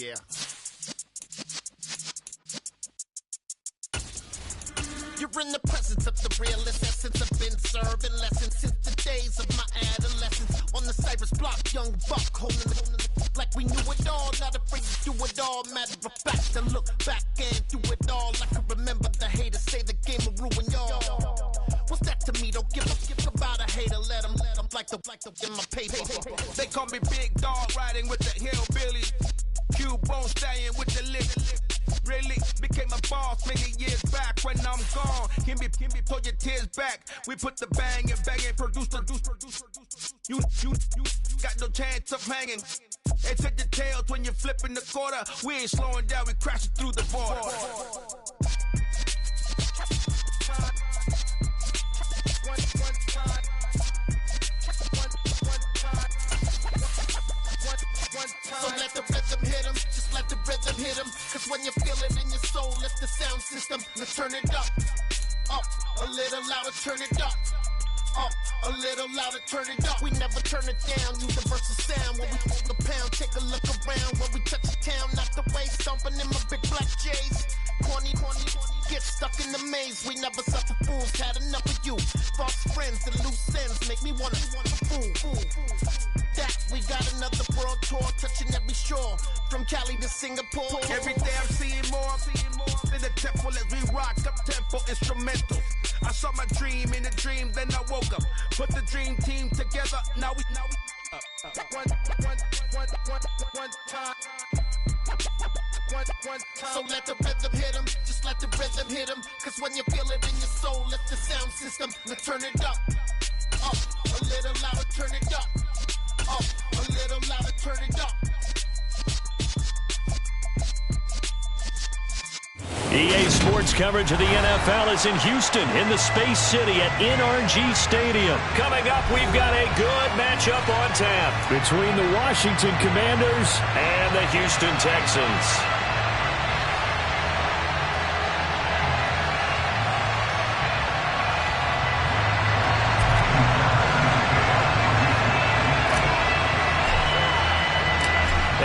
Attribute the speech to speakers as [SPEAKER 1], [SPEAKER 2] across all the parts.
[SPEAKER 1] Yeah. You're in the presence of the realest essence. I've been serving lessons since the days of my adolescence. On the Cypress block, young buck, holding it like we knew it all. Not afraid to do it all. Matter of fact, I look back and do it all. I can remember the haters say the game will ruin y'all. What's that to me? Don't give about a hater. Let them like the in my paper.
[SPEAKER 2] They call me Big Dog, riding with the hillbillies. Q-Bone stallion with the lip. Really became a boss many years back. When I'm gone, can be pull your tears back. We put the bang and produce. You got no chance of hanging. It's at the tails when you're flipping the quarter. We ain't slowing down, we crashing through the border.
[SPEAKER 1] So let the rhythm hit him, just let the rhythm hit him. Cause when you feel it in your soul, lift the sound system. Let's turn it up, a little louder, turn it up, a little louder, turn it up. We never turn it down, universal sound. When we hold the pound, take a look around. When we touch the town, not the way, stomping in my big black J's. Corny, get stuck in the maze. We never suffer fools, had enough of you. False friends and loose ends make me wanna fool. That we got another world tour, touching every shore, from Cali to Singapore.
[SPEAKER 2] Every day I'm seeing more in the temple as we rock up tempo instrumentals. I saw my dream in a dream, then I woke up. Put the dream team together. Now we one time.
[SPEAKER 1] So let the rhythm hit him, just let the rhythm hit him. Cause when you feel it in your soul, lift the sound system. Let's turn it up, a little louder, turn it up, a little louder, turn it up.
[SPEAKER 3] EA Sports coverage of the NFL is in Houston, in the Space City at NRG Stadium. Coming up, we've got a good matchup on tap between the Washington Commanders and the Houston Texans.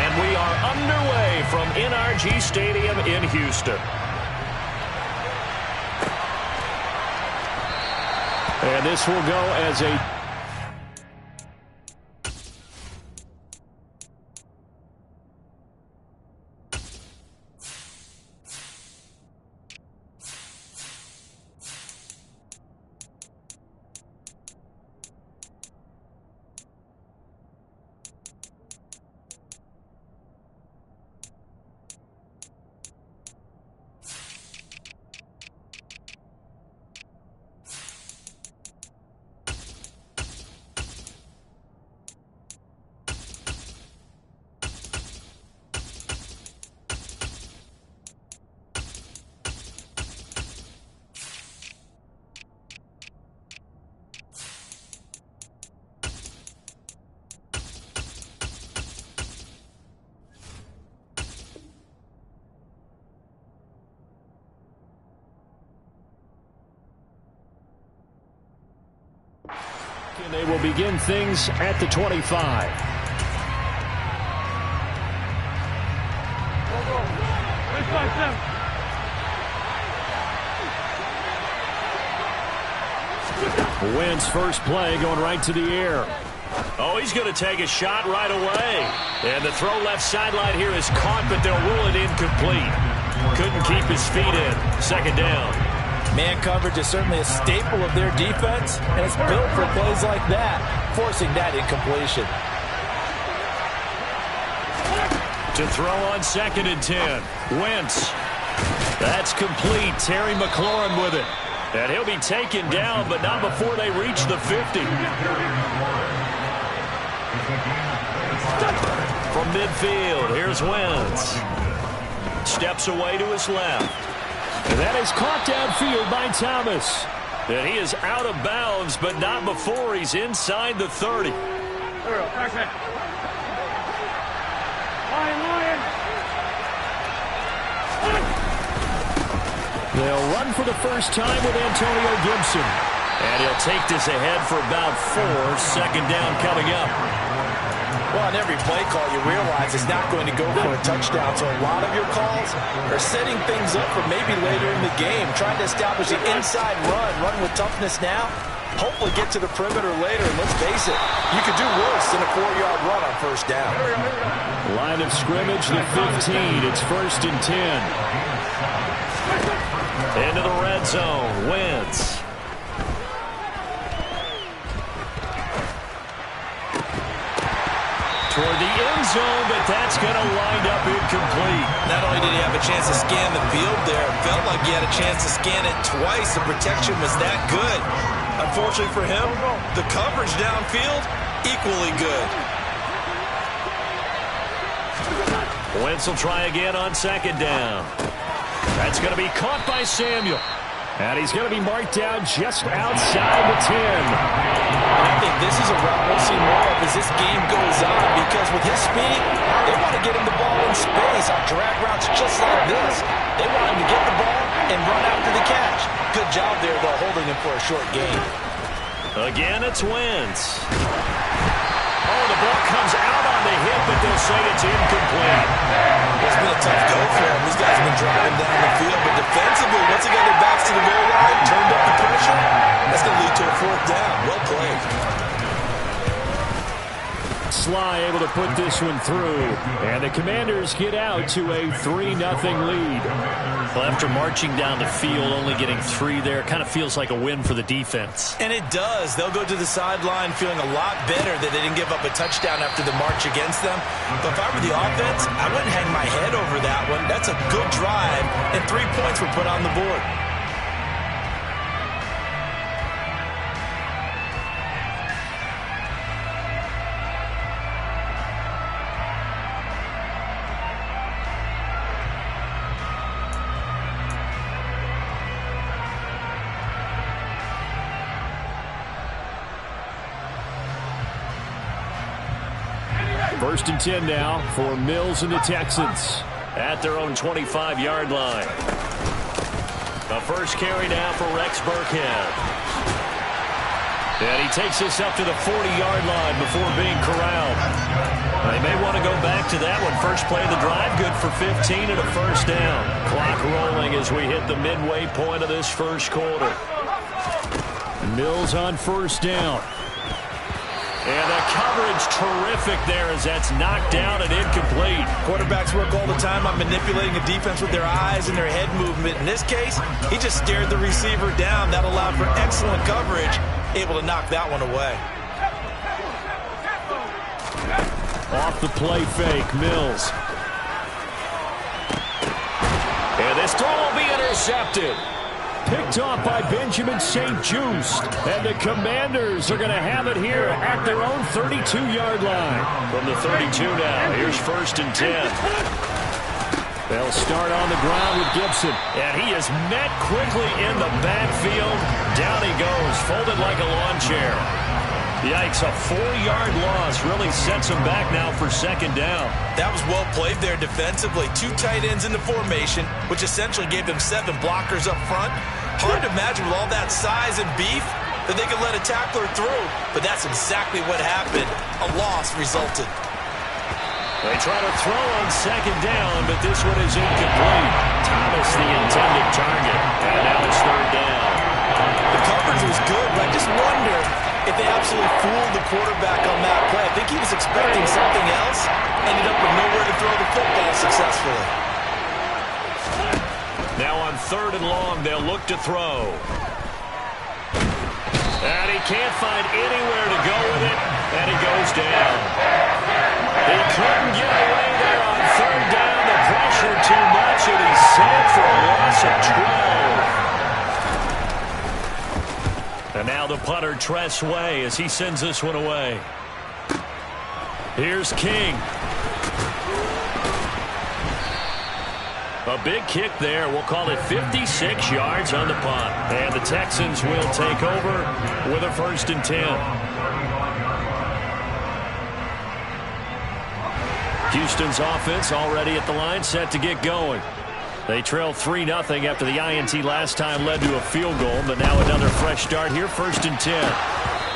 [SPEAKER 3] And we are underway from NRG Stadium in Houston. And this will go as a and they will begin things at the 25. Wentz first play going right to the air. Oh, he's going to take a shot right away. And the throw left sideline here is caught, but they'll rule it incomplete. Couldn't keep his feet in. Second down.
[SPEAKER 4] Man coverage is certainly a staple of their defense, and it's built for plays like that, forcing that incompletion.
[SPEAKER 3] To throw on 2nd and 10. Wentz. That's complete. Terry McLaurin with it. And he'll be taken down, but not before they reach the 50. From midfield, here's Wentz. Steps away to his left. And that is caught downfield by Thomas. And he is out of bounds, but not before he's inside the 30. They'll run for the first time with Antonio Gibson. And he'll take this ahead for about 4. Second down coming up.
[SPEAKER 4] Well, on every play call, you realize it's not going to go for a touchdown. So a lot of your calls are setting things up for maybe later in the game, trying to establish an inside run with toughness now, hopefully get to the perimeter later. And let's face it, you could do worse than a 4-yard run on first down.
[SPEAKER 3] Line of scrimmage, the 15. It's 1st and 10. Into the red zone. Wentz. Toward the end zone, but that's going to wind up incomplete.
[SPEAKER 4] Not only did he have a chance to scan the field there, it felt like he had a chance to scan it twice. The protection was that good. Unfortunately for him, the coverage downfield, equally good.
[SPEAKER 3] Wentz will try again on 2nd down. That's going to be caught by Samuel. And he's going to be marked down just outside the 10.
[SPEAKER 4] I think this is a route we'll see more of as this game goes on, because with his speed, they want to get him the ball in space on drag routes just like this. They want him to get the ball and run after the catch. Good job there, though, holding him for a short gain.
[SPEAKER 3] Again, it's Wentz. Oh, the ball comes out on the hip, but they'll say it's incomplete.
[SPEAKER 4] It's been a tough go for him. These guys have been driving down the field, but defensively, once they got their backs to the goal line, turned up the pressure, that's going to lead to a 4th down. Well played.
[SPEAKER 3] Sly able to put this one through, and the Commanders get out to a 3-0 lead.
[SPEAKER 5] Well, after marching down the field, only getting 3 there, kind of feels like a win for the defense.
[SPEAKER 4] And it does. They'll go to the sideline feeling a lot better that they didn't give up a touchdown after the march against them. But if I were the offense, I wouldn't hang my head over that one. That's a good drive, and 3 points were put on the board.
[SPEAKER 3] First and 10 now for Mills and the Texans at their own 25-yard line. The first carry now for Rex Burkhead. And he takes this up to the 40-yard line before being corralled. They may want to go back to that one. First play of the drive, good for 15 and a 1st down. Clock rolling as we hit the midway point of this first quarter. Mills on 1st down. And the coverage terrific there as that's knocked down and incomplete.
[SPEAKER 4] Quarterbacks work all the time on manipulating a defense with their eyes and their head movement. In this case, he just stared the receiver down. That allowed for excellent coverage, able to knock that one away.
[SPEAKER 3] Off the play fake, Mills. And this throw will be intercepted. Picked off by Benjamin St-Juste. And the Commanders are going to have it here at their own 32-yard line. From the 32 now, here's 1st and 10. They'll start on the ground with Gibson. And he is met quickly in the backfield. Down he goes, folded like a lawn chair. Yikes, a 4-yard loss really sets him back now for 2nd down.
[SPEAKER 4] That was well played there defensively. 2 tight ends in the formation, which essentially gave them 7 blockers up front. Hard to imagine with all that size and beef that they could let a tackler through, but that's exactly what happened. A loss resulted.
[SPEAKER 3] They try to throw on 2nd down, but this one is incomplete. Thomas the intended target, and now it's 3rd down.
[SPEAKER 4] The coverage was good, but I just wonder if they absolutely fooled the quarterback on that play. I think he was expecting something else, ended up with nowhere to throw the football successfully.
[SPEAKER 3] Now on 3rd and long, they'll look to throw. And he can't find anywhere to go with it, and he goes down. He couldn't get away there on 3rd down. The pressure too much, and he's set for a loss of 12. And now the punter, Tress Way, as he sends this one away. Here's King. A big kick there. We'll call it 56 yards on the punt. And the Texans will take over with a 1st and 10. Houston's offense already at the line, set to get going. They trail 3-0 after the INT last time led to a field goal, but now another fresh start here, 1st and 10.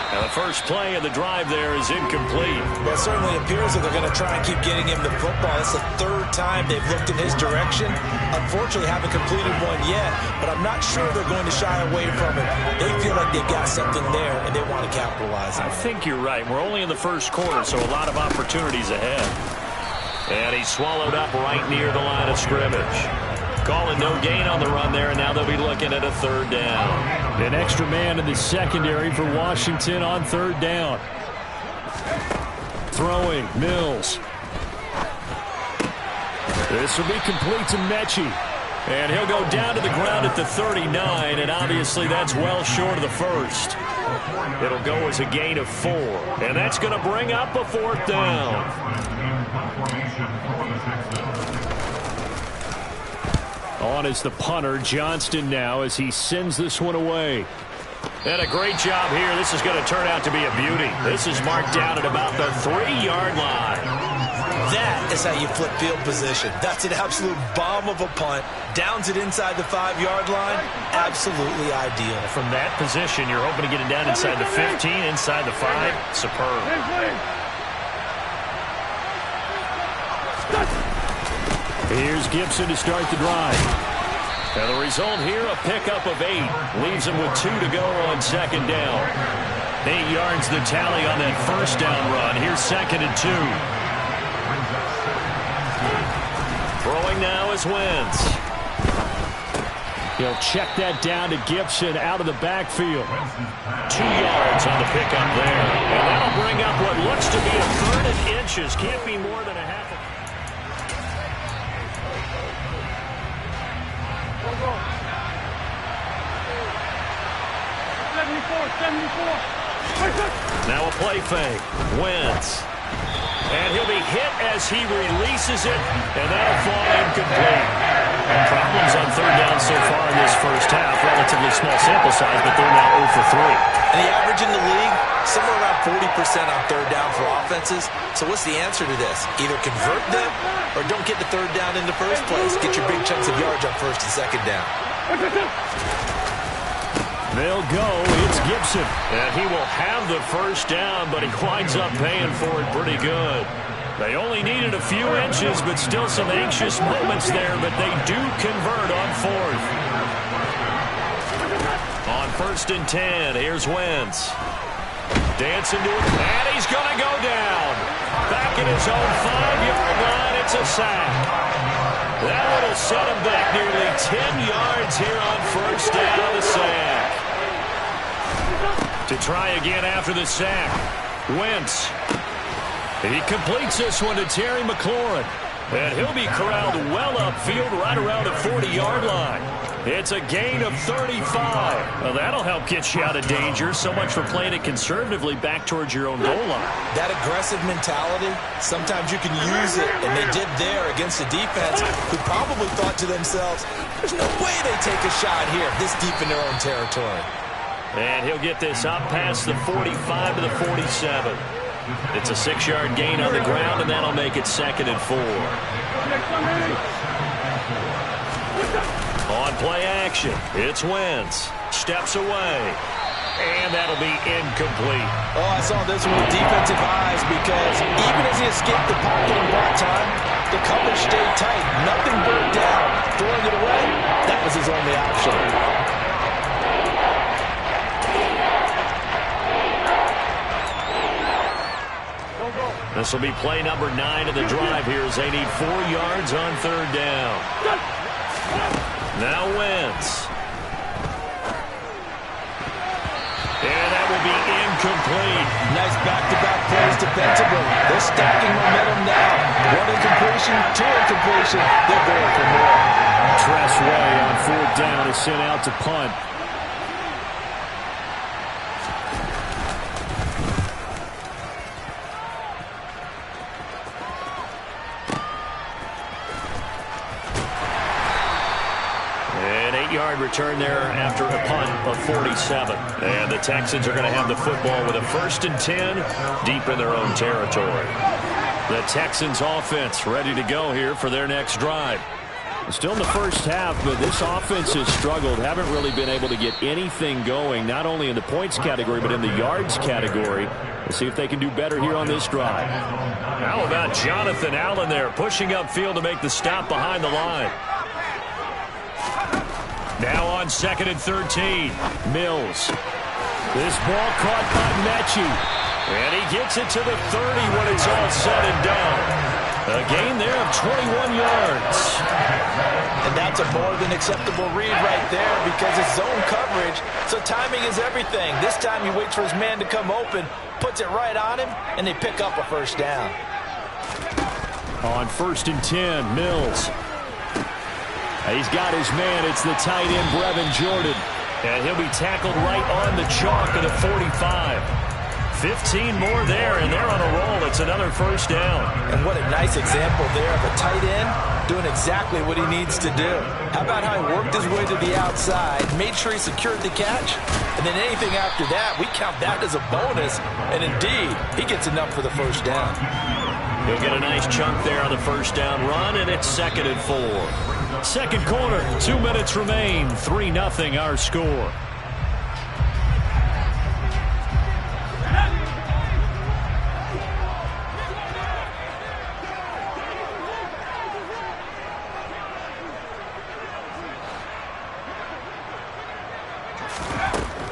[SPEAKER 3] Now the first play of the drive there is incomplete.
[SPEAKER 4] Well, it certainly appears that they're going to try and keep getting him the football. It's the third time they've looked in his direction. Unfortunately, haven't completed one yet, but I'm not sure they're going to shy away from it. They feel like they've got something there, and they want to capitalize on it.
[SPEAKER 3] I think you're right. We're only in the first quarter, so a lot of opportunities ahead. And he's swallowed up right near the line of scrimmage. Calling no gain on the run there, and now they'll be looking at a third down. An extra man in the secondary for Washington on third down. Throwing, Mills. This will be complete to Mechie. And he'll go down to the ground at the 39, and obviously that's well short of the first. It'll go as a gain of 4, and that's going to bring up a fourth down. On is the punter, Johnston now, as he sends this one away. And a great job here. This is going to turn out to be a beauty. This is marked down at about the 3-yard line.
[SPEAKER 4] That is how you flip field position. That's an absolute bomb of a punt. Downs it inside the 5-yard line. Absolutely ideal.
[SPEAKER 3] From that position, you're hoping to get it down inside the 15, inside the 5. Superb. Here's Gibson to start the drive. And the result here, a pickup of 8. Leaves him with 2 to go on second down. 8 yards the tally on that first down run. Here's 2nd and 2. Throwing now is Wentz. He'll check that down to Gibson out of the backfield. 2 yards on the pickup there. And that'll bring up what looks to be a 3rd and inches. Can't be more than a half. 74. Now a play fake. Wentz. And he'll be hit as he releases it, and that'll fall incomplete. Problems on third down so far in this first half. Relatively small sample size, but they're now 0 for 3.
[SPEAKER 4] And the average in the league, somewhere around 40% on third down for offenses. So what's the answer to this? Either convert them or don't get the third down in the first place. Get your big chunks of yards on first and second down.
[SPEAKER 3] They'll go. It's Gibson. And he will have the first down, but he winds up paying for it pretty good. They only needed a few inches, but still some anxious moments there, but they do convert on 4th. On 1st and 10, here's Wentz. Dancing to it, and he's going to go down. Back at his own 5-yard line, it's a sack. That one will set him back nearly 10 yards here on first down, the sack. To try again after the sack, Wentz. He completes this one to Terry McLaurin. And he'll be corralled well upfield right around the 40-yard line. It's a gain of 35. Well, that'll help get you out of danger. So much for playing it conservatively back towards your own goal line.
[SPEAKER 4] That aggressive mentality, sometimes you can use it, and they did there against a defense who probably thought to themselves, there's no way they take a shot here this deep in their own territory.
[SPEAKER 3] And he'll get this up past the 45 to the 47. It's a 6-yard gain on the ground, and that'll make it 2nd and 4. On play action, it's Wentz. Steps away. And that'll be incomplete.
[SPEAKER 4] Oh, I saw this one with defensive eyes because even as he escaped the pocket and bought time, the coverage stayed tight. Nothing broke down. Throwing it away, that was his only option.
[SPEAKER 3] This will be play number 9 of the drive here as they need 4 yards on third down. Now Wentz. And that will be incomplete.
[SPEAKER 4] Nice back-to-back plays defensively. They're stacking momentum now. 1 incompletion, 2 incompletion. They're going for more.
[SPEAKER 3] Tress Way on 4th down is sent out to punt. Return there after a punt of 47. And the Texans are going to have the football with a 1st and 10 deep in their own territory. The Texans offense ready to go here for their next drive. Still in the first half, but this offense has struggled. Haven't really been able to get anything going, not only in the points category, but in the yards category. Let's see if they can do better here on this drive. How about Jonathan Allen there, pushing upfield to make the stop behind the line. Now on 2nd and 13, Mills. This ball caught by Mechie. And he gets it to the 30 when it's all said and done. A gain there of 21 yards.
[SPEAKER 4] And that's a more than acceptable read right there because it's zone coverage, so timing is everything. This time he waits for his man to come open, puts it right on him, and they pick up a first down.
[SPEAKER 3] On 1st and 10, Mills. He's got his man. It's the tight end, Brevin Jordan. And he'll be tackled right on the chalk of the 45. 15 more there, and they're on a roll. It's another first down.
[SPEAKER 4] And what a nice example there of a tight end doing exactly what he needs to do. How about how he worked his way to the outside, made sure he secured the catch, and then anything after that, we count that as a bonus. And indeed, he gets enough for the first down.
[SPEAKER 3] He'll get a nice chunk there on the first down run, and it's 2nd and 4. Second quarter, 2 minutes remain, 3-0 our score.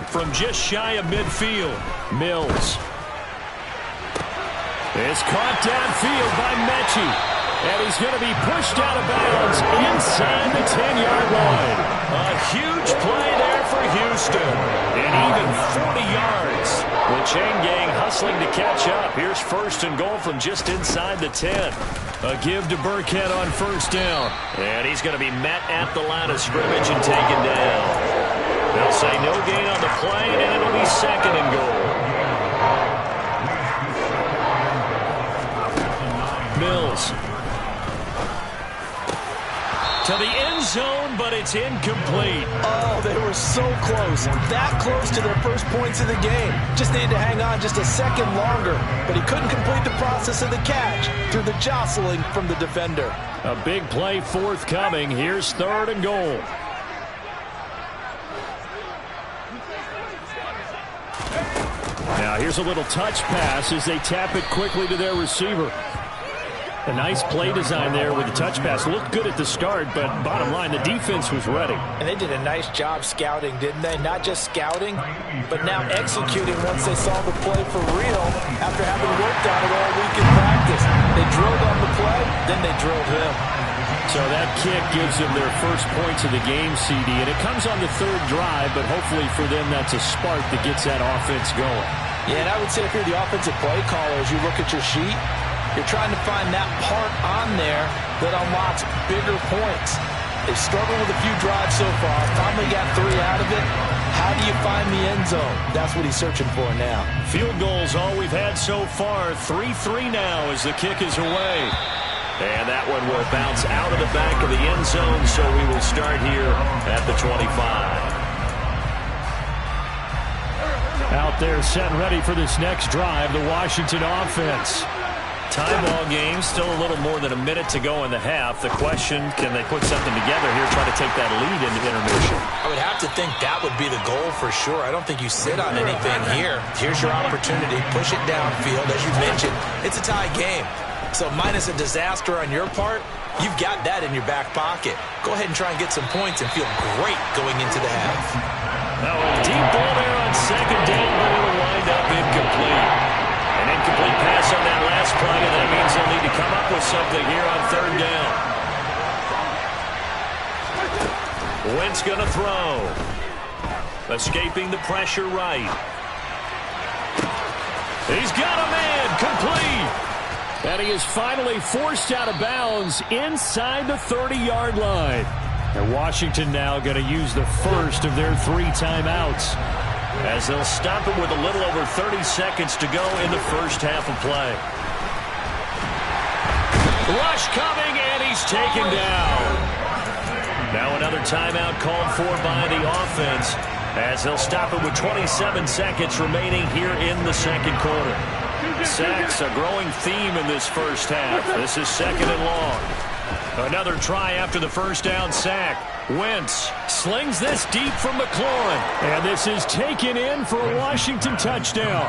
[SPEAKER 3] From just shy of midfield, Mills. It's caught downfield by Mechie. And he's going to be pushed out of bounds inside the 10-yard line. A huge play there for Houston. And even 40 yards. The chain gang hustling to catch up. Here's 1st and goal from just inside the 10. A give to Burkhead on 1st down. And he's going to be met at the line of scrimmage and taken down. They'll say no gain on the play, and it'll be 2nd and goal. Mills. To the end zone, but it's incomplete.
[SPEAKER 4] Oh, they were so close. That close to their first points of the game. Just needed to hang on just a second longer, but he couldn't complete the process of the catch through the jostling from the defender.
[SPEAKER 3] A big play forthcoming. Here's 3rd and goal. Now here's a little touch pass as they tap it quickly to their receiver. A nice play design there with the touch pass. Looked good at the start, but bottom line, the defense was ready.
[SPEAKER 4] And they did a nice job scouting, didn't they? Not just scouting, but now executing once they saw the play for real after having worked on it all week in practice. They drilled on the play, then they drilled him.
[SPEAKER 3] So that kick gives them their first points of the game, CD, and it comes on the 3rd drive, but hopefully for them that's a spark that gets that offense going.
[SPEAKER 4] Yeah, and I would say if you're the offensive play caller, as you look at your sheet, you're trying to find that part on there that unlocks bigger points. They've struggled with a few drives so far. Finally got 3 out of it. How do you find the end zone? That's what he's searching for now.
[SPEAKER 3] Field goals all we've had so far. 3-3 now as the kick is away. And that one will bounce out of the back of the end zone, so we will start here at the 25. Out there set and ready for this next drive, the Washington offense. Tie ball game, still a little more than a minute to go in the half. The question, can they put something together here, try to take that lead into intermission?
[SPEAKER 4] I would have to think that would be the goal for sure. I don't think you sit on anything here. Here's your opportunity. Push it downfield. As you mentioned, it's a tie game. So minus a disaster on your part, you've got that in your back pocket. Go ahead and try and get some points and feel great going into the half.
[SPEAKER 3] Now a deep ball there on 2nd down, but it'll wind up incomplete. An incomplete pass on that last play, and that means they'll need to come up with something here on 3rd down. Wentz going to throw. Escaping the pressure right. He's got a man, complete. And he is finally forced out of bounds inside the 30-yard line. And Washington now going to use the first of their 3 timeouts as they'll stop it with a little over 30 seconds to go in the first half of play. Rush coming, and he's taken down. Now another timeout called for by the offense as they'll stop it with 27 seconds remaining here in the second quarter. Sacks, a growing theme in this first half. This is 2nd and long. Another try after the first down sack. Wentz slings this deep from McLaurin. And this is taken in for a Washington touchdown.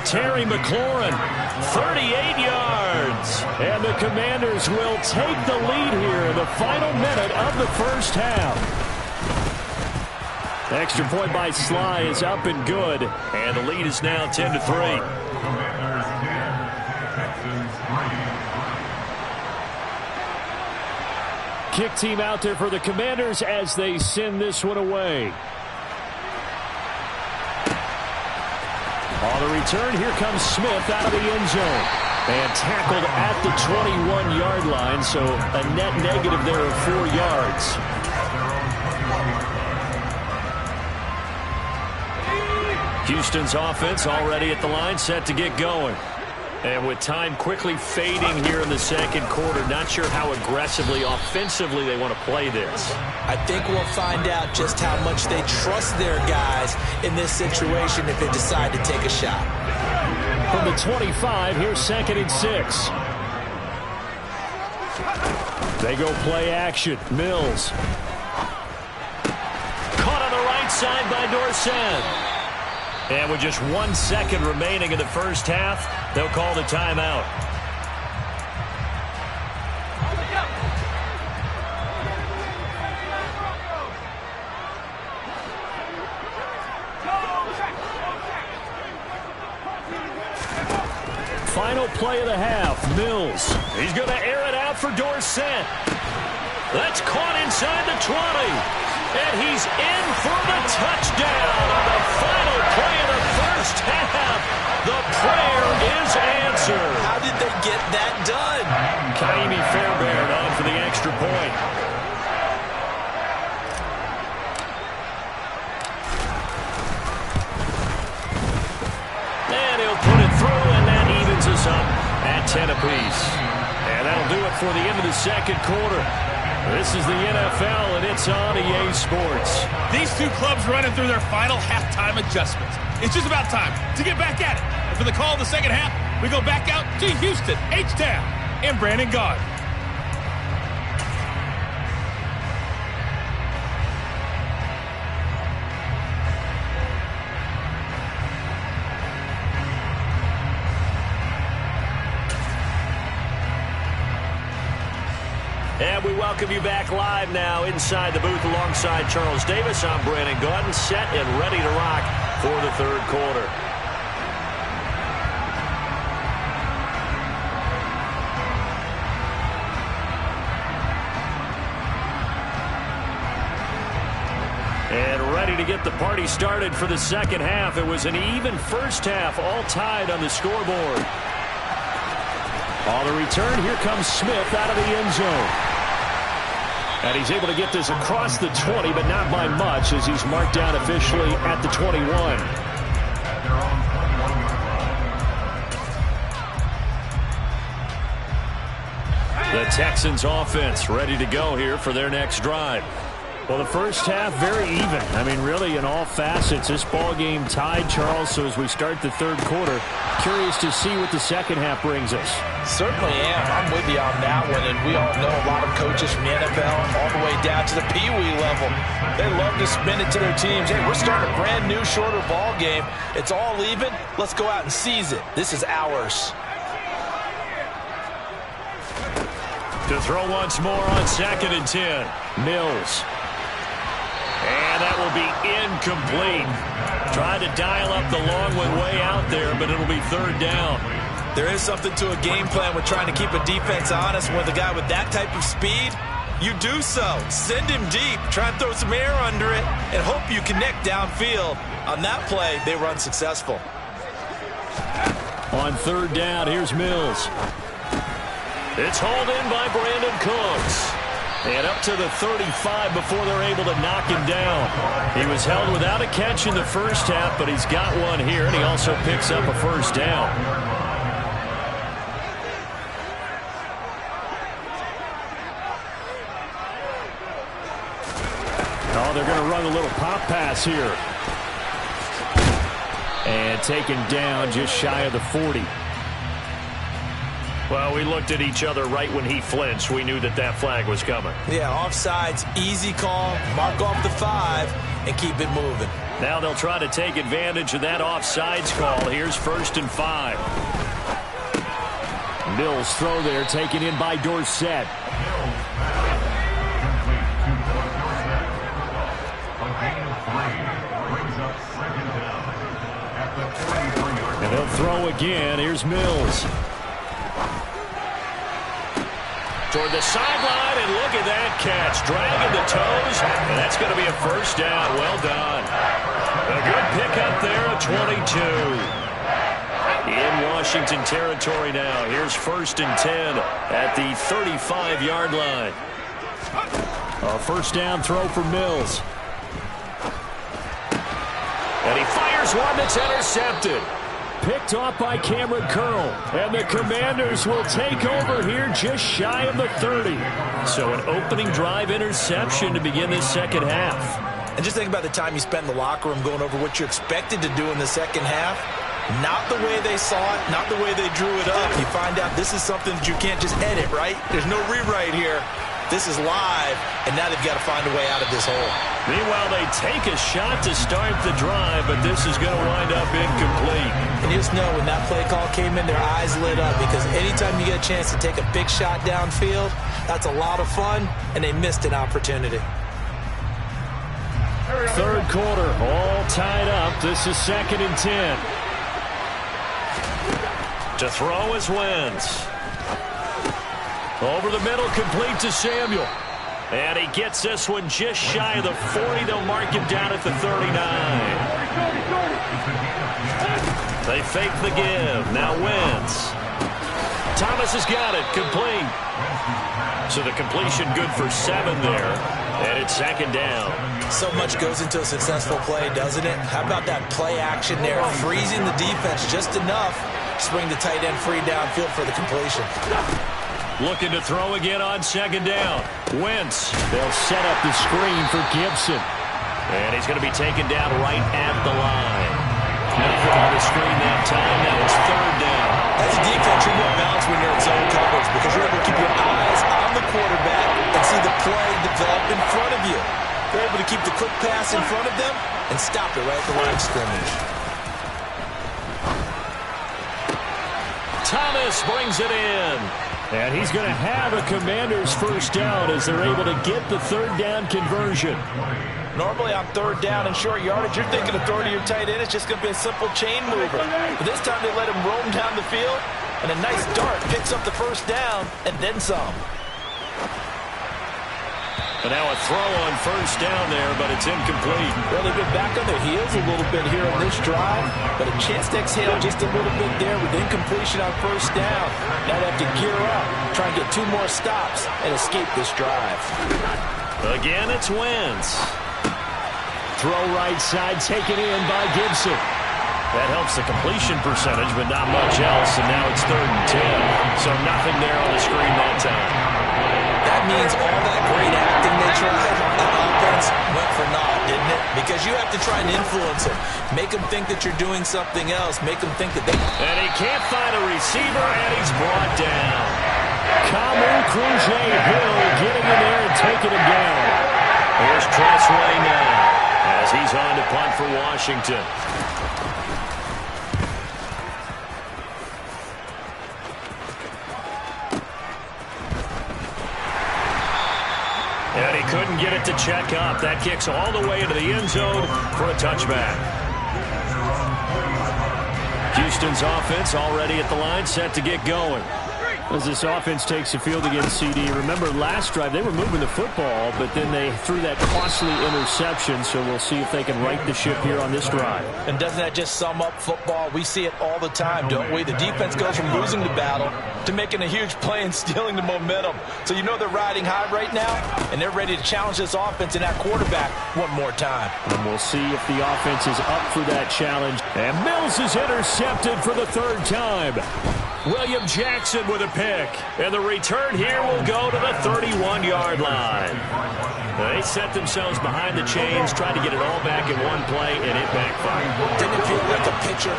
[SPEAKER 3] Terry McLaurin, 38 yards. And the Commanders will take the lead here in the final minute of the first half. Extra point by Sly is up and good. And the lead is now 10-3. Kick team out there for the Commanders as they send this one away. On the return, here comes Smith out of the end zone. And tackled at the 21-yard line, so a net negative there of 4 yards. Houston's offense already at the line, set to get going. And with time quickly fading here in the second quarter, not sure how aggressively, offensively they want to play this.
[SPEAKER 4] I think we'll find out just how much they trust their guys in this situation if they decide to take a shot.
[SPEAKER 3] From the 25, here's 2nd and 6. They go play action. Mills. Caught on the right side by Dorsett. And with just 1 second remaining in the first half, they'll call the timeout. Final play of the half. Mills. He's going to air it out for Dorsett. That's caught inside the 20. And he's in for the touchdown on the final play of the first half. The prayer is answered.
[SPEAKER 4] How did they get that done?
[SPEAKER 3] Kaimi Fairbairn on for the extra point. And he'll put it through, and that evens us up at 10 apiece. And that'll do it for the end of the second quarter. This is the NFL, and it's on EA Sports.
[SPEAKER 6] These two clubs running through their final halftime adjustments. It's just about time to get back at it. And for the call of the second half, we go back out to Houston, H-Town, and Brandon Gaudin.
[SPEAKER 3] And we welcome you back live now inside the booth alongside Charles Davis. I'm Brandon Gaudin, set and ready to rock for the third quarter. And ready to get the party started for the second half. It was an even first half, all tied on the scoreboard. On the return, here comes Smith out of the end zone. And he's able to get this across the 20, but not by much, as he's marked down officially at the 21. The Texans offense ready to go here for their next drive. Well, the first half, very even. I mean, really, in all facets, this ball game tied, Charles. So as we start the third quarter, curious to see what the second half brings us.
[SPEAKER 4] Certainly am. I'm with you on that one. And we all know a lot of coaches from the NFL all the way down to the Pee-wee level. They love to spin it to their teams. Hey, we're starting a brand new, shorter ball game. It's all even. Let's go out and seize it. This is ours.
[SPEAKER 3] To throw once more on 2nd and 10. Mills. And that will be incomplete. Tried to dial up the long way out there, but it'll be third down.
[SPEAKER 4] There is something to a game plan with trying to keep a defense honest. With a guy with that type of speed, you do so. Send him deep. Try and throw some air under it and hope you connect downfield. On that play, they run successful.
[SPEAKER 3] On third down, here's Mills. It's hauled in by Brandon Cooks. And up to the 35 before they're able to knock him down. He was held without a catch in the first half, but he's got one here, and he also picks up a first down. Oh, they're going to run a little pop pass here. And taken down just shy of the 40. Well, we looked at each other right when he flinched. We knew that that flag was coming.
[SPEAKER 4] Yeah, offsides, easy call, mark off the 5, and keep it moving.
[SPEAKER 3] Now they'll try to take advantage of that offsides call. Here's 1st and 5. Mills throw there, taken in by Dorsett. And they'll throw again. Here's Mills. Toward the sideline, and look at that catch. Dragging the toes, and that's going to be a 1st down. Well done. A good pickup there at 22. In Washington territory now. Here's 1st and 10 at the 35-yard line. A 1st down throw for Mills. And he fires one that's intercepted. Picked off by Cameron Curl. And the Commanders will take over here just shy of the 30. So an opening drive interception to begin this second half.
[SPEAKER 4] And just think about the time you spent in the locker room going over what you expected to do in the second half. Not the way they saw it, not the way they drew it up. You find out this is something that you can't just edit, right? There's no rewrite here. This is live, and now they've got to find a way out of this hole.
[SPEAKER 3] Meanwhile, they take a shot to start the drive, but this is going to wind up incomplete.
[SPEAKER 4] And you just know when that play call came in, their eyes lit up, because anytime you get a chance to take a big shot downfield, that's a lot of fun, and they missed an opportunity.
[SPEAKER 3] 3rd quarter, all tied up. This is 2nd and 10. To throw is Wentz. Over the middle, complete to Samuel. And he gets this one just shy of the 40. They'll mark him down at the 39. They fake the give. Now Wentz. Thomas has got it. Complete. So the completion good for 7 there. And it's 2nd down.
[SPEAKER 4] So much goes into a successful play, doesn't it? How about that play action there? Freezing the defense just enough to bring the tight end free downfield for the completion.
[SPEAKER 3] Looking to throw again on 2nd down. Wentz. They'll set up the screen for Gibson. And he's going to be taken down right at the line. Nothing on the screen that time. Now it's 3rd down.
[SPEAKER 4] As a defense, you're more balanced when you're in zone coverage because you're able to keep your eyes on the quarterback and see the play develop in front of you. You're able to keep the quick pass in front of them and stop it right at the line of scrimmage.
[SPEAKER 3] Thomas brings it in. And he's going to have a Commander's 1st down as they're able to get the 3rd down conversion.
[SPEAKER 4] Normally on 3rd down and short yardage, you're thinking of throwing to your tight end. It's just going to be a simple chain mover. But this time they let him roam down the field, and a nice dart picks up the 1st down and then some.
[SPEAKER 3] And now a throw on 1st down there, but it's incomplete.
[SPEAKER 4] Well, they've been back on their heels a little bit here on this drive, but a chance to exhale just a little bit there with incompletion on 1st down. Now they have to gear up, try and get 2 more stops, and escape this drive.
[SPEAKER 3] Again, it's Wentz. Throw right side, taken in by Gibson. That helps the completion percentage, but not much else, and now it's 3rd and 10. So nothing there on the screen that time.
[SPEAKER 4] That means all that great acting they tried on offense went for naught, didn't it? Because you have to try and influence them. Make them think that you're doing something else. Make them think that they...
[SPEAKER 3] And he can't find a receiver, and he's brought down. Kamu Krujay-Hill getting in there and taking him down. Here's Tressway now as he's on to punt for Washington. And he couldn't get it to check up. That kicks all the way into the end zone for a touchback. Houston's offense already at the line, set to get going. As this offense takes the field against CD, remember last drive they were moving the football, but then they threw that costly interception, so we'll see if they can right the ship here on this drive.
[SPEAKER 4] And doesn't that just sum up football? We see it all the time, don't we? The defense goes from losing the battle to making a huge play and stealing the momentum. So you know they're riding high right now, and they're ready to challenge this offense and that quarterback one more time.
[SPEAKER 3] And we'll see if the offense is up for that challenge. And Mills is intercepted for the 3rd time. William Jackson with a pick. And the return here will go to the 31-yard line. They set themselves behind the chains, tried to get it all back in one play, and it backfired.
[SPEAKER 4] Didn't it feel like a pitcher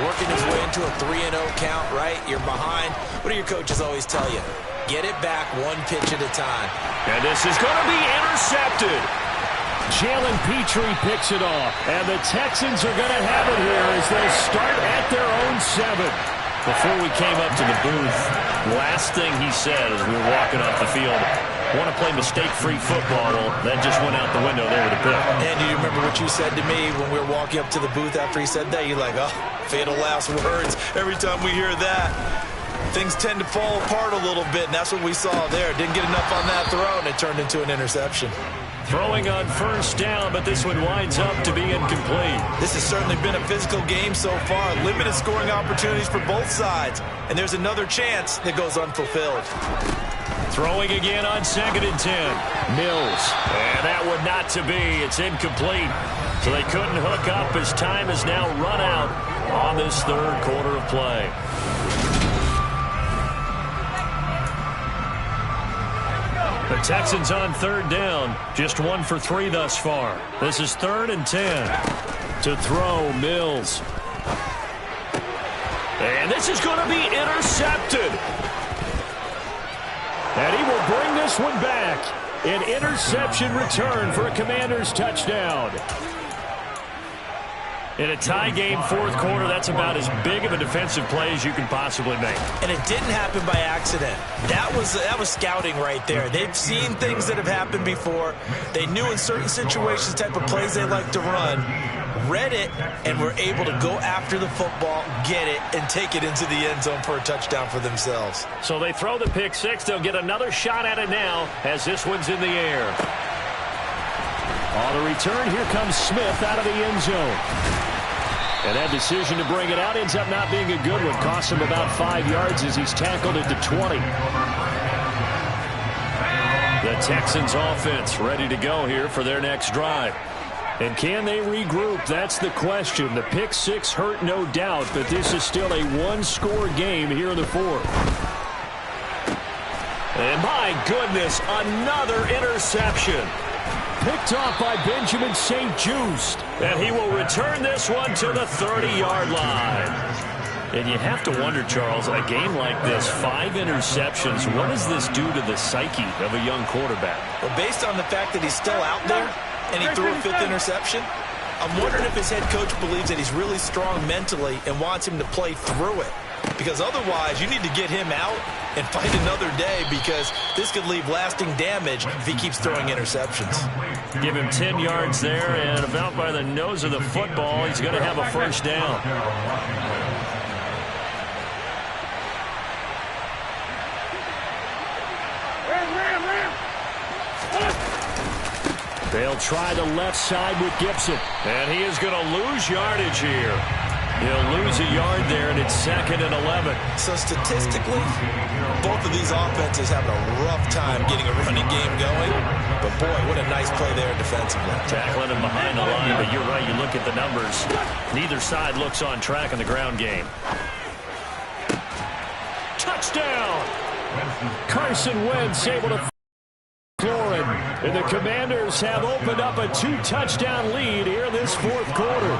[SPEAKER 4] working his way into a 3-0 count, right? You're behind. What do your coaches always tell you? Get it back one pitch at a time.
[SPEAKER 3] And this is going to be intercepted. Jalen Petrie picks it off. And the Texans are going to have it here as they start at their own 7. Before we came up to the booth, last thing he said as we were walking off the field, want to play mistake-free football. Well, that just went out the window there with a pick.
[SPEAKER 4] And do you remember what you said to me when we were walking up to the booth after he said that? You're like, oh, fatal last words. Every time we hear that, things tend to fall apart a little bit, and that's what we saw there. Didn't get enough on that throw, and it turned into an interception.
[SPEAKER 3] Throwing on first down, but this one winds up to be incomplete.
[SPEAKER 4] This has certainly been a physical game so far. Limited scoring opportunities for both sides. And there's another chance that goes unfulfilled.
[SPEAKER 3] Throwing again on 2nd and 10. Mills. And that would not to be. It's incomplete. So they couldn't hook up as time is now run out on this third quarter of play. The Texans on 3rd down. Just 1 for 3 thus far. This is 3rd and 10. To throw, Mills. And this is going to be intercepted. And he will bring this one back. An interception return for a Commanders touchdown. In a tie game 4th quarter, that's about as big of a defensive play as you can possibly make.
[SPEAKER 4] And it didn't happen by accident. That was scouting right there. They've seen things that have happened before. They knew in certain situations the type of plays they like to run, read it, and were able to go after the football, get it, and take it into the end zone for a touchdown for themselves.
[SPEAKER 3] So they throw the pick six. They'll get another shot at it now as this one's in the air. On the return, here comes Smith out of the end zone. And that decision to bring it out ends up not being a good one. Costs him about 5 yards as he's tackled at the 20. The Texans offense ready to go here for their next drive. And can they regroup? That's the question. The pick six hurt, no doubt, but this is still a one-score game here in the 4th. And my goodness, another interception. Picked off by Benjamin St-Juste. And he will return this one to the 30-yard line. And you have to wonder, Charles, a game like this, 5 interceptions, what does this do to the psyche of a young quarterback?
[SPEAKER 4] Well, based on the fact that he's still out there and he threw a 5th interception, I'm wondering if his head coach believes that he's really strong mentally and wants him to play through it. Because otherwise, you need to get him out and fight another day, because this could leave lasting damage if he keeps throwing interceptions.
[SPEAKER 3] Give him 10 yards there, and about by the nose of the football, he's going to have a first down. They'll try the left side with Gibson, and he is going to lose yardage here. He'll lose a yard there, and it's 2nd and 11.
[SPEAKER 4] So statistically, both of these offenses having a rough time getting a running game going. But boy, what a nice play there defensively.
[SPEAKER 3] Tackling him behind the line, but you're right, you look at the numbers. Neither side looks on track in the ground game. Touchdown! Carson Wentz able to Florin. And the Commanders have opened up a 2-touchdown lead here in this 4th quarter.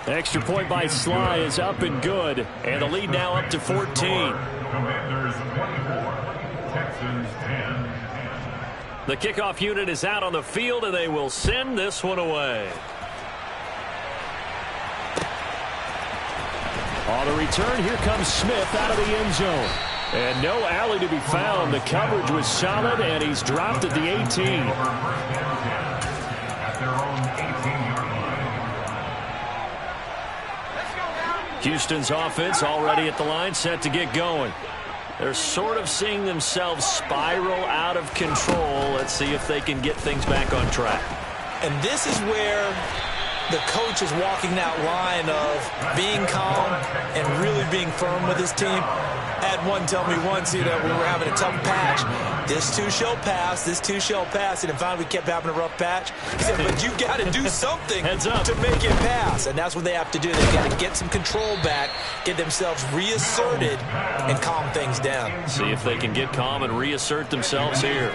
[SPEAKER 3] Extra point by Sly is up and good. And the lead now up to 14.
[SPEAKER 7] Commanders 24, Texans 10.
[SPEAKER 3] The kickoff unit is out on the field, and they will send this one away. On the return, here comes Smith out of the end zone. And no alley to be found. The coverage was solid, and he's dropped at the 18. Houston's offense already at the line, set to get going. They're sort of seeing themselves spiral out of control. Let's see if they can get things back on track.
[SPEAKER 4] And this is where the coach is walking that line of being calm and really being firm with his team. I had one tell me once, we were having a tough patch. This too shall pass, this too shall pass. And finally we kept having a rough patch. He said, but you got to do something to make it pass. And that's what they have to do. They got to get some control back, get themselves reasserted, and calm things down.
[SPEAKER 3] See if they can get calm and reassert themselves here.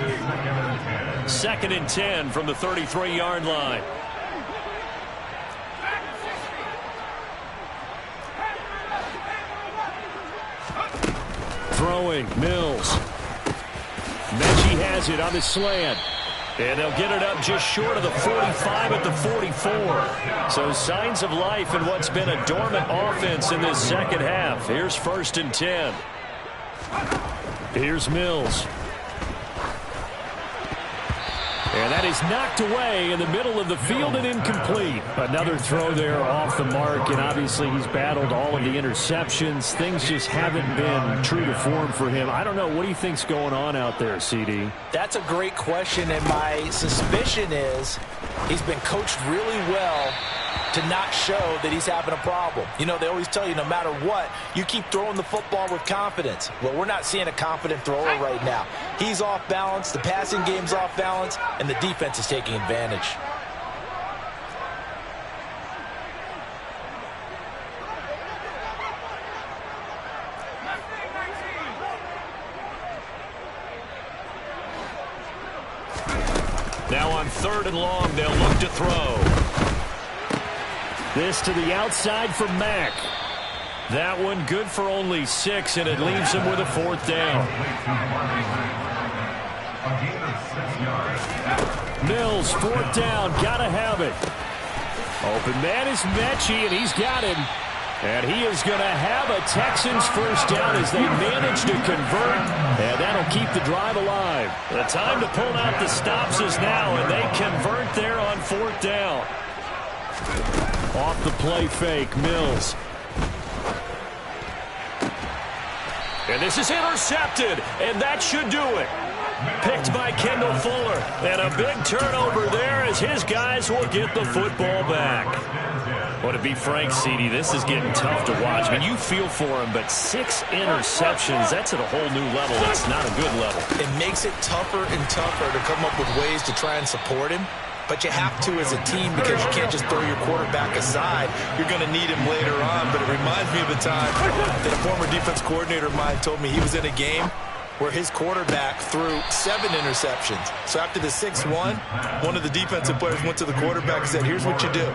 [SPEAKER 3] 2nd and 10 from the 33-yard line. Throwing, Mills. Mechie has it on the slant. And they'll get it up just short of the 45 at the 44. So signs of life in what's been a dormant offense in this second half. Here's 1st and 10. Here's Mills. And that is knocked away in the middle of the field and incomplete. Another throw there off the mark, and obviously he's battled all of the interceptions. Things just haven't been true to form for him. I don't know. What do you think's going on out there, CD?
[SPEAKER 4] That's a great question, and my suspicion is he's been coached really well to not show that he's having a problem. They always tell you no matter what, you keep throwing the football with confidence. Well, we're not seeing a confident thrower right now. He's off balance, the passing game's off balance, and the defense is taking advantage.
[SPEAKER 3] Now on 3rd and long, they'll look to throw. This to the outside for Mack. That one good for only 6, and it leaves him with a 4th down. Mills, 4th down, gotta have it. Open man is Mechie, and he's got him. And he is going to have a Texans 1st down as they manage to convert, and that'll keep the drive alive. The time to pull out the stops is now, and they convert there on 4th down. Off the play fake, Mills. And this is intercepted, and that should do it. Picked by Kendall Fuller, and a big turnover there as his guys will get the football back. Well, to be frank, CD, this is getting tough to watch. I mean, you feel for him, but 6 interceptions, that's at a whole new level. That's not a good level.
[SPEAKER 4] It makes it tougher and tougher to come up with ways to try and support him. But you have to as a team because you can't just throw your quarterback aside. You're going to need him later on. But it reminds me of a time that a former defense coordinator of mine told me he was in a game where his quarterback threw 7 interceptions. So after the 6-1, one of the defensive players went to the quarterback and said, here's what you do.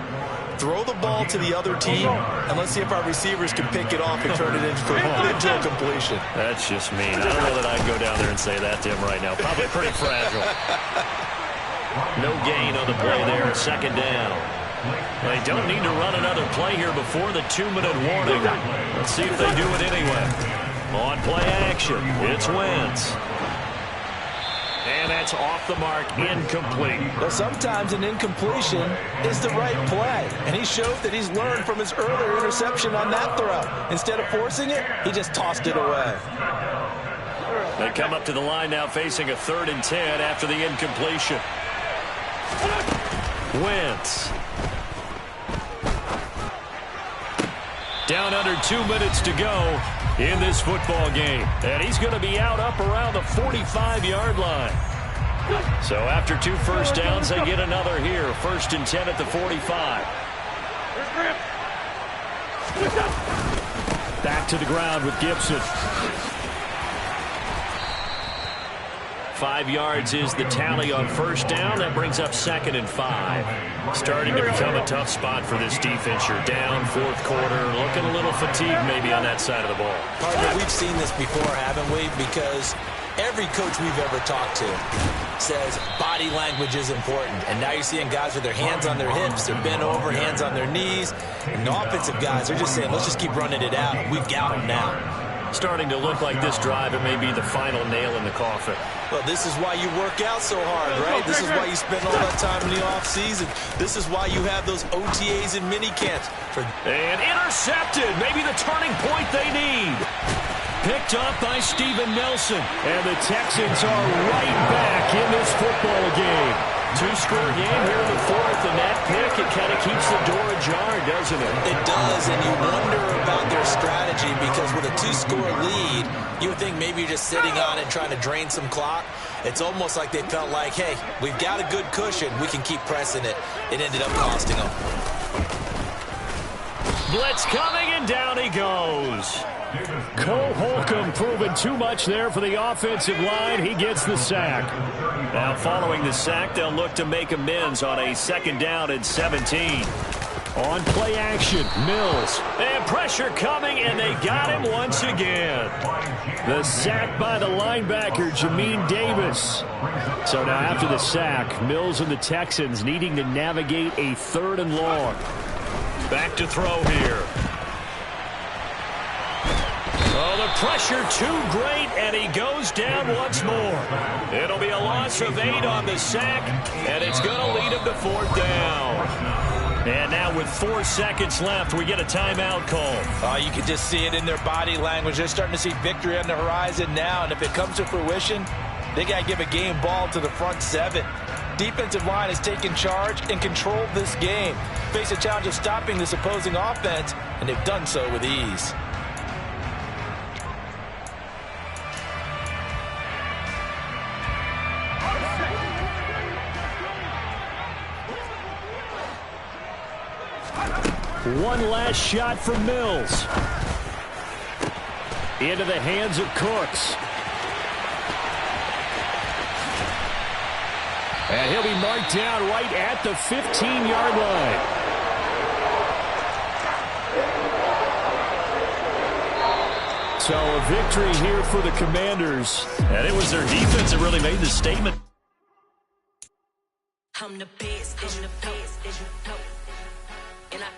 [SPEAKER 4] Throw the ball to the other team, and let's see if our receivers can pick it off and turn it into a completion.
[SPEAKER 3] That's just mean. I don't know that I'd go down there and say that to him right now. Probably pretty fragile. No gain on the play there, 2nd down. They don't need to run another play here before the 2-minute warning. Let's see if they do it anyway. On play action, it's Wentz. And that's off the mark, incomplete.
[SPEAKER 4] Well, sometimes an incompletion is the right play. And he showed that he's learned from his earlier interception on that throw. Instead of forcing it, he just tossed it away.
[SPEAKER 3] They come up to the line now facing a 3rd and 10 after the incompletion. Wentz. Down under 2 minutes to go in this football game. And he's going to be out up around the 45-yard line. So after 2 first downs, they get another here. 1st and 10 at the 45. Back to the ground with Gibson. 5 yards is the tally on 1st down. That brings up 2nd and 5. Starting to become a tough spot for this defense. You're down 4th quarter, looking a little fatigued maybe on that side of the ball.
[SPEAKER 4] Partner, we've seen this before, haven't we? Because every coach we've ever talked to says body language is important. And now you're seeing guys with their hands on their hips, they're bent over, hands on their knees. And the offensive guys, they're just saying, let's just keep running it out. We've got them now.
[SPEAKER 3] Starting to look like this drive, it may be the final nail in the coffin.
[SPEAKER 4] Well, this is why you work out so hard, right? This is why you spend all that time in the offseason. This is why you have those OTAs and mini camps.
[SPEAKER 3] And intercepted, maybe the turning point they need. Picked up by Steven Nelson. And the Texans are right back in this football game. Two-score game here in the fourth, and that pick, it kind of keeps the door ajar, doesn't it?
[SPEAKER 4] It does, and you wonder about their strategy because with a two-score lead, you would think maybe you're just sitting on it trying to drain some clock. It's almost like they felt like, hey, we've got a good cushion. We can keep pressing it. It ended up costing them.
[SPEAKER 3] Blitz coming, and down he goes. Cole Holcomb proving too much there for the offensive line. He gets the sack. Now following the sack, they'll look to make amends on a 2nd down and 17. On play action, Mills. And pressure coming, and they got him once again. The sack by the linebacker, Jamin Davis. So now after the sack, Mills and the Texans needing to navigate a 3rd and long. Back to throw here. Oh, the pressure too great, and he goes down once more. It'll be a loss of 8 on the sack, and it's going to lead him to 4th down. And now with 4 seconds left, we get a timeout call.
[SPEAKER 4] You can just see it in their body language. They're starting to see victory on the horizon now, and if it comes to fruition, they got to give a game ball to the front 7. Defensive line has taken charge and controlled this game. Face a challenge of stopping this opposing offense, and they've done so with ease.
[SPEAKER 3] One last shot for Mills. Into the hands of Cooks. And he'll be marked down right at the 15-yard line. So a victory here for the Commanders.
[SPEAKER 5] And it was their defense that really made the statement.
[SPEAKER 8] I'm the best, and I